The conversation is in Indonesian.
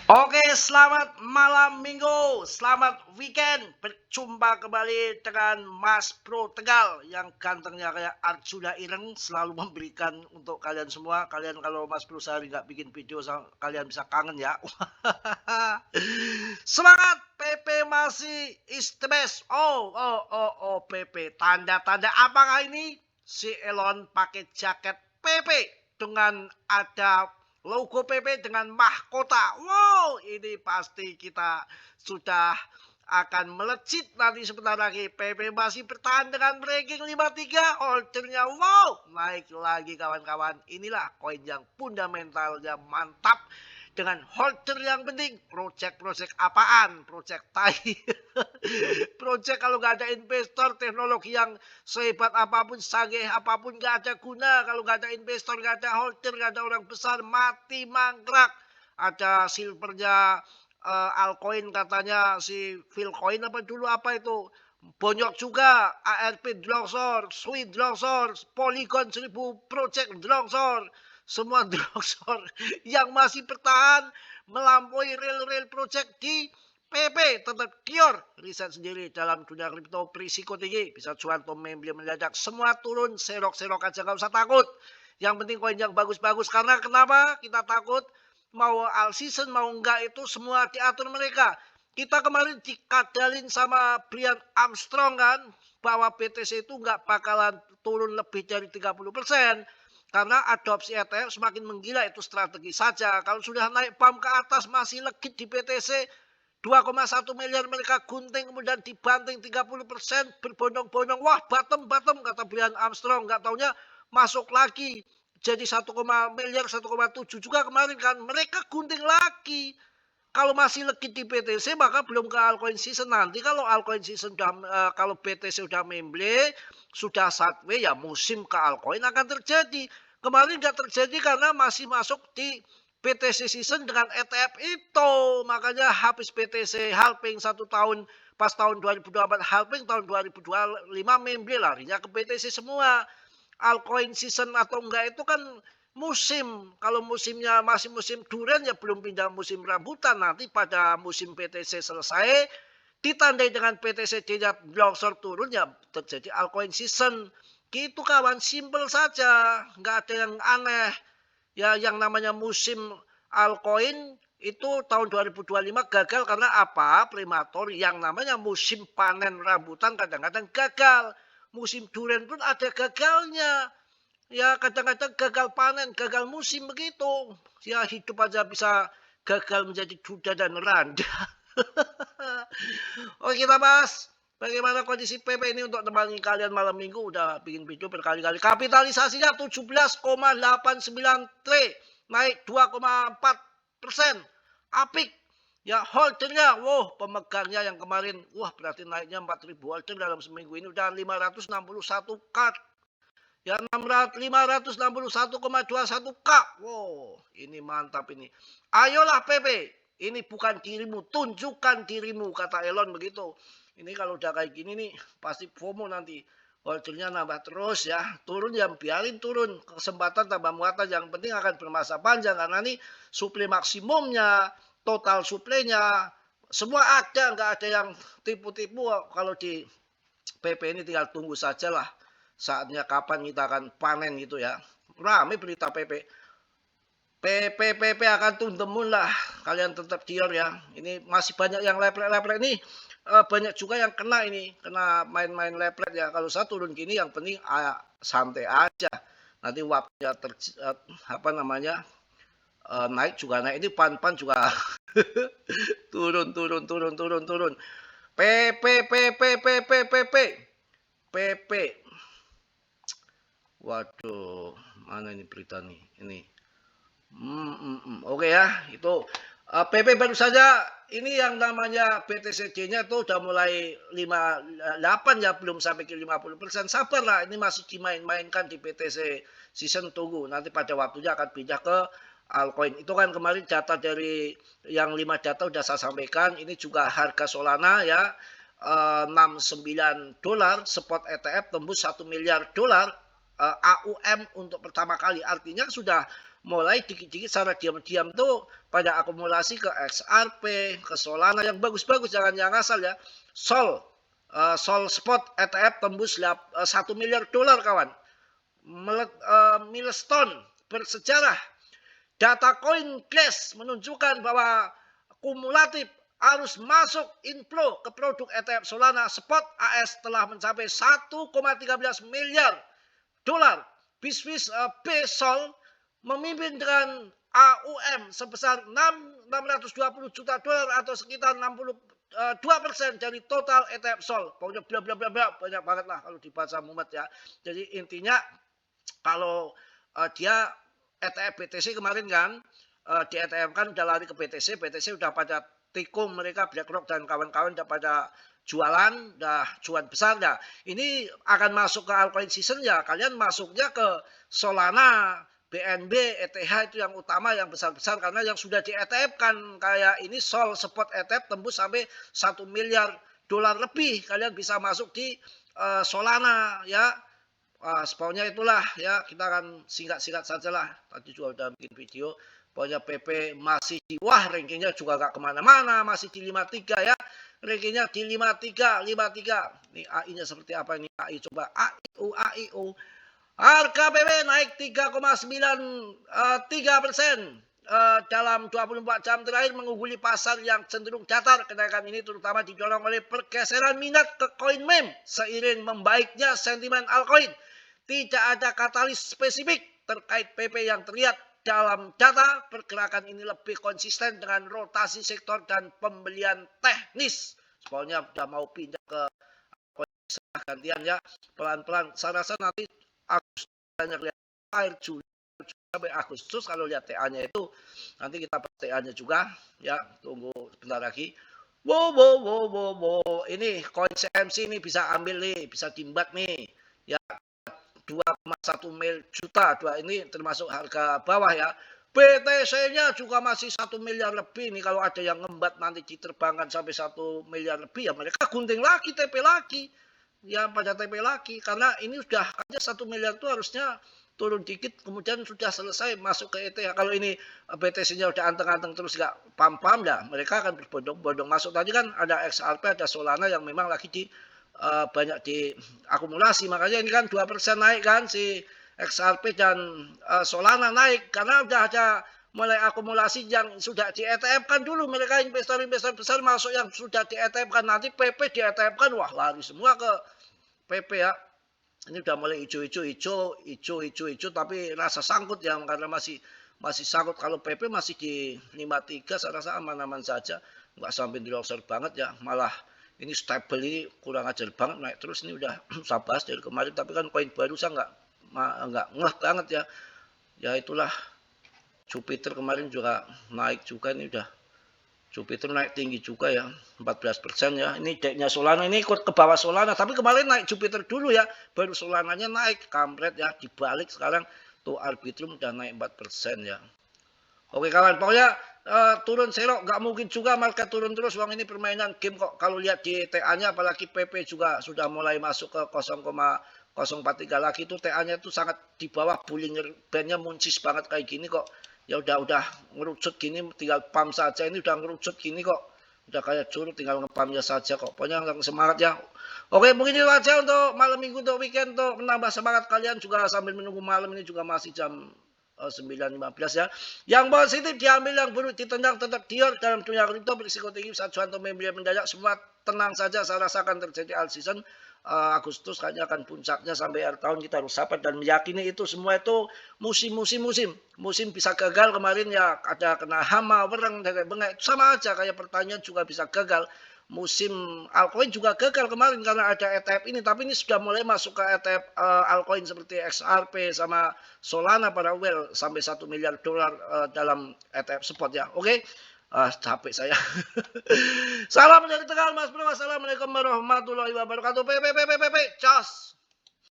Oke, selamat malam minggu, selamat weekend. Berjumpa kembali dengan Mas Bro Tegal yang gantengnya kayak Arjuna Ireng selalu memberikan untuk kalian semua. Kalian kalau Mas Bro sehari nggak bikin video, kalian bisa kangen ya. Semangat, PP masih is the best. Oh, PP. Tanda-tanda apakah ini? Si Elon pakai jaket PP dengan ada logo PP dengan mahkota. Wow, ini pasti kita sudah akan melejit nanti sebentar lagi. PP masih bertahan dengan ranking 53. Ordernya wow, naik lagi kawan-kawan. Inilah koin yang fundamentalnya mantap. Dengan holder yang penting, project apaan? Project tai. Project kalau nggak ada investor, teknologi yang sehebat apapun, sanggih apapun nggak ada guna. Kalau nggak ada investor, nggak ada holder, nggak ada orang besar, mati mangkrak. Ada silvernya altcoin katanya si Philcoin apa dulu apa itu. Bonyok juga, ARP longsor, Sweet longsor, Polygon 1000 project longsor. Semua longsor yang masih bertahan melampaui real project di PP tetap pure riset sendiri dalam dunia kripto berisiko tinggi bisa cuan membeli mendadak semua turun serok aja nggak usah takut yang penting koin yang bagus-bagus karena kenapa kita takut mau all season mau enggak itu semua diatur mereka kita kemarin dikadalin sama Brian Armstrong kan bahwa BTC itu nggak bakalan turun lebih dari 30% karena adopsi ETF semakin menggila itu strategi saja. Kalau sudah naik pump ke atas masih legit di BTC 2,1 miliar mereka gunting kemudian dibanting 30% berbondong-bondong. Wah bottom kata Brian Armstrong. Nggak taunya masuk lagi jadi 1, miliar 1,7 juga kemarin kan. Mereka gunting lagi. Kalau masih legit di BTC maka belum ke altcoin season nanti kalau altcoin season sudah kalau BTC sudah memble sudah sideways ya musim ke altcoin akan terjadi. Kemarin nggak terjadi karena masih masuk di BTC season dengan ETF itu. Makanya habis BTC halving 1 tahun pas tahun 2024 halving tahun 2025 memble larinya ke BTC semua. Altcoin season atau enggak itu kan musim. Kalau musimnya masih musim durian ya belum pindah musim rambutan. Nanti pada musim BTC selesai ditandai dengan BTC dia longsor turun ya terjadi altcoin season. Gitu kawan, simple saja, nggak ada yang aneh. Ya yang namanya musim altcoin itu tahun 2025 gagal karena apa? Prematur. Yang namanya musim panen rambutan kadang-kadang gagal. Musim durian pun ada gagalnya. Ya kadang-kadang gagal panen, gagal musim begitu. Ya hidup aja bisa gagal menjadi duda dan randa. Oke kita bahas bagaimana kondisi PP ini untuk temani kalian malam minggu. Udah bikin video berkali-kali. Kapitalisasinya 17,89 triliun. Naik 2,4%. Apik. Ya holdernya, wow pemegangnya yang kemarin, wah berarti naiknya 4.000 holder dalam seminggu ini udah 561 card. Ya 561,21K. Wow, ini mantap ini. Ayolah PP, ini bukan dirimu, tunjukkan dirimu kata Elon begitu. Ini kalau udah kayak gini nih pasti FOMO nanti. Holdernya nambah terus ya, turun ya biarin turun. Kesempatan tambah muatan yang penting akan bermasa panjang karena nih suplai maksimumnya, total suplainya semua ada, nggak ada yang tipu-tipu kalau di PP ini tinggal tunggu saja lah saatnya kapan kita akan panen gitu ya. Rame berita PP. PP akan tundemun lah. Kalian tetap dior ya. Ini masih banyak yang leplek-leplek nih. Banyak juga yang kena ini. Kena main-main leplek ya. Kalau saya turun gini yang penting santai aja. Nanti waktunya apa namanya naik juga naik. Ini pan-pan juga turun. PP. Waduh, mana ini berita nih? Ini. Oke ya, itu PP baru saja ini yang namanya BTCD-nya itu udah mulai 58 ya, belum sampai ke 50%. Sabarlah, ini masih dimain-mainkan di BTC season, tunggu. Nanti pada waktunya akan pindah ke altcoin. Itu kan kemarin data dari yang 5 data udah saya sampaikan. Ini juga harga Solana ya. $69 spot ETF tembus $1 miliar AUM untuk pertama kali, artinya sudah mulai dikit-dikit secara diam-diam tuh pada akumulasi ke XRP, ke Solana yang bagus-bagus, jangan yang asal ya. Sol spot ETF tembus 1 miliar dolar kawan. Milestone bersejarah. Data CoinGlass menunjukkan bahwa kumulatif arus masuk inflow ke produk ETF Solana Spot AS telah mencapai 1,13 miliar dolar. Bisnis BSOL memimpin dengan AUM sebesar 620 juta dolar atau sekitar 62% dari total ETF Sol. Pokoknya bla bla bla bla, banyak banget lah kalau dibaca mumet ya. Jadi intinya kalau dia ETF BTC kemarin kan di ETF kan udah lari ke BTC udah pada tikung mereka BlackRock dan kawan-kawan udah pada jualan, udah cuan besar ya. Ini akan masuk ke altcoin season ya. Kalian masuknya ke Solana, BNB, ETH itu yang utama, yang besar-besar karena yang sudah di ETF kan kayak ini Sol Spot ETF tembus sampai 1 miliar dolar lebih. Kalian bisa masuk di Solana ya. Spawnnya itulah ya, kita akan singkat-singkat saja lah. Tadi juga udah bikin video. Pokoknya PP masih di, wah rankingnya juga gak kemana-mana, masih di 53 ya. Rankingnya di 53. Ini AI-nya seperti apa ini? AI coba AIU. Harga PP naik 3,93% dalam 24 jam terakhir mengungguli pasar yang cenderung datar. Kenaikan ini terutama didorong oleh pergeseran minat ke koin meme seiring membaiknya sentimen altcoin. Tidak ada katalis spesifik terkait PP yang terlihat dalam data. Pergerakan ini lebih konsisten dengan rotasi sektor dan pembelian teknis. Pokoknya udah mau pindah ke gantian ya, pelan-pelan. Saya rasa nanti Agustus banyak lihat air Juli sampai Agustus kalau lihat TA-nya itu nanti kita TA-nya juga ya, tunggu sebentar lagi. Wow. Ini koin CMC ini bisa ambil nih, bisa dimbat nih ya, 2,1 juta. Ini termasuk harga bawah ya. BTC-nya juga masih 1 miliar lebih nih. Kalau ada yang ngembat nanti diterbangkan sampai 1 miliar lebih ya mereka gunting lagi, TP lagi. Ya pada TP lagi. Karena ini sudah aja 1 miliar itu harusnya turun dikit kemudian sudah selesai masuk ke ETH. Kalau ini BTC-nya udah anteng-anteng terus nggak pam-pam ya mereka akan berbondong-bondong masuk. Tadi kan ada XRP, ada Solana yang memang lagi di banyak diakumulasi, makanya ini kan 2% naik kan si XRP dan Solana naik karena udah ada mulai akumulasi yang sudah di ETF kan dulu. Mereka investor-investor besar masuk yang sudah di ETF kan, nanti PP di ETF kan wah lari semua ke PP ya. Ini udah mulai hijau tapi rasa sangkut ya karena masih sangkut. Kalau PP masih di 53 saya rasa aman-aman saja, nggak sampai di longsor banget ya, malah ini stable, ini kurang ajar banget naik terus. Ini udah saya bahas dari kemarin tapi kan koin baru saya nggak ngeh banget ya. Ya itulah Jupiter kemarin juga naik juga, ini udah Jupiter naik tinggi juga ya 14% ya. Ini decknya Solana ini ikut ke bawah Solana tapi kemarin naik Jupiter dulu ya baru Solananya naik, kampret ya, dibalik sekarang tuh Arbitrum udah naik 4% ya. Oke kawan, pokoknya turun serok, nggak mungkin juga market turun terus. Uang ini permainan game kok. Kalau lihat di TA-nya, apalagi PP juga sudah mulai masuk ke 0,043 lagi, itu TA-nya itu sangat di bawah. Bollinger Band-nya muncis banget kayak gini kok. Ya udah ngerucut gini, tinggal pump saja. Ini udah ngerucut gini kok. Udah kayak curut, tinggal ngepumpnya saja kok. Pokoknya langsung semangat ya. Oke, mungkin itu aja untuk malam minggu, untuk weekend, untuk menambah semangat kalian juga sambil menunggu malam. Ini juga masih jam 9.15 ya. Yang positif diambil, yang buruk ditendang, tetap dior. Dalam dunia kripto berisiko tinggi, saat cuanto membeli mendadak, semua tenang saja. Saya rasakan terjadi all season. Agustus kayaknya akan puncaknya sampai akhir tahun. Kita harus sabar dan meyakini itu semua itu musim bisa gagal. Kemarin ya ada kena hama, wereng, bengek, sama aja kayak pertanian juga bisa gagal. Musim altcoin juga gagal kemarin karena ada ETF ini, tapi ini sudah mulai masuk ke ETF altcoin seperti XRP sama Solana pada well sampai 1 miliar dolar dalam ETF spot ya. Oke. Capek saya. Salam dari Tegal Mas Bro. Wassalamualaikum warahmatullahi wabarakatuh. Cas.